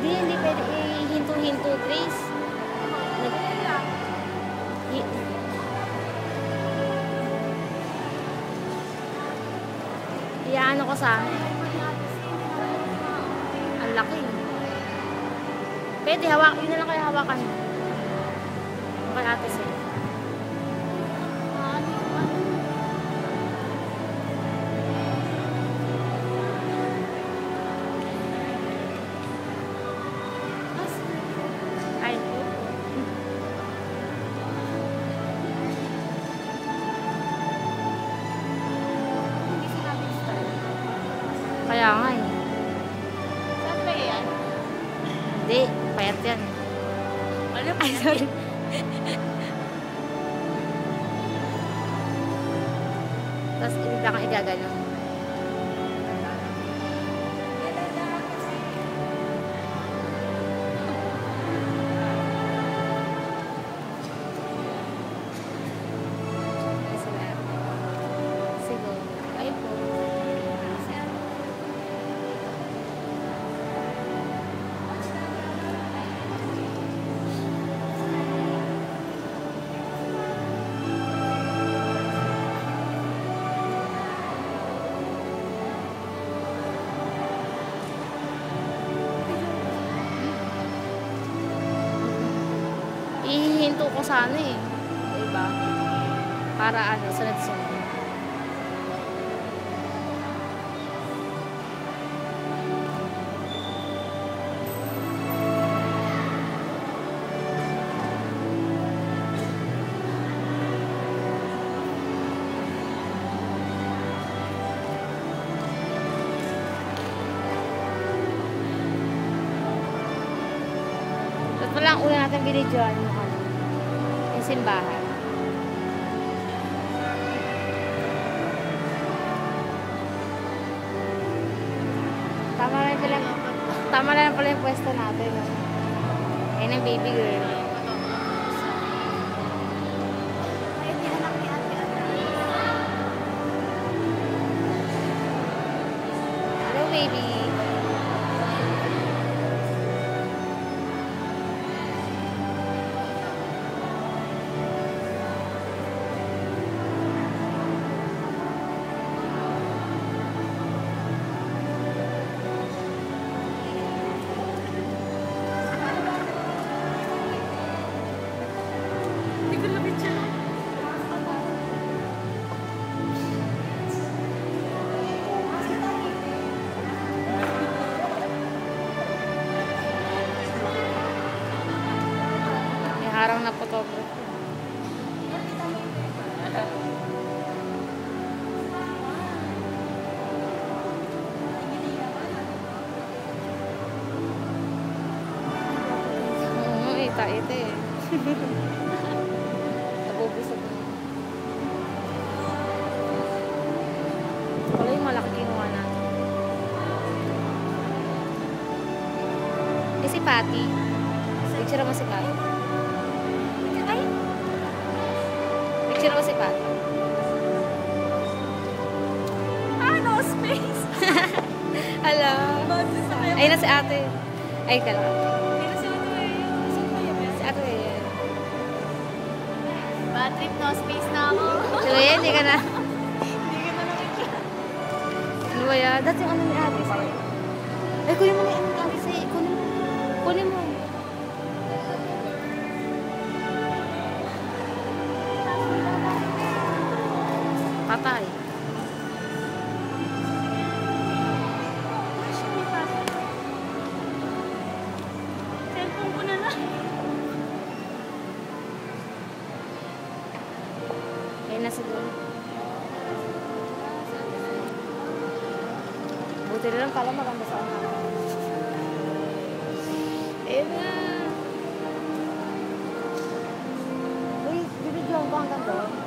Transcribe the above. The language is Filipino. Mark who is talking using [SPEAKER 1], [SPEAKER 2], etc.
[SPEAKER 1] Hindi pwede hinto-hinto, Grace. Iyaano ko sana. Ang laki. Pwede, hawak. Yun na lang kaya hawakan mo. Kay ate siya. Kaya nga eh.
[SPEAKER 2] Saan ba yan?
[SPEAKER 1] Hindi, payat yan.
[SPEAKER 2] Ano ba
[SPEAKER 1] Ay,
[SPEAKER 2] yan?
[SPEAKER 1] sorry. Tapos ibigla kang igagano. Sige. Ay po. Ihihinto ko sana eh. Diba? Para ano, sunod-sunod. Ito lang una natin binidyoan yung ano, yung simbahan. Tama na lang pala yung pwesto natin. No? Ayun ang baby girl. Hello baby. Harang na photographer. Ita eh. Nabubusog na. Wala yung malaki kinuha natin. Eh si Patty. Picture mo si Patty. Ay! Picture mo si Patty.
[SPEAKER 2] Ah, no space!
[SPEAKER 1] Hello. Ay na si ate. Ay ka lang.
[SPEAKER 2] Bad trip, no space na ako.
[SPEAKER 1] So yan, hindi ka na.
[SPEAKER 2] Hindi ka na nakikita.
[SPEAKER 1] Ano ba yan? Dati yung ano ni ate sa'yo. Ay, kunin mo na yung ano ni ate sa'yo. Kunin mo. Kunin mo. Patay.
[SPEAKER 2] Cellphone ko na lang.
[SPEAKER 1] Ayun na siguro. Buti na lang pala maganda sa akin. Ayun na. Uy, bibidyoan ko hanggang doon.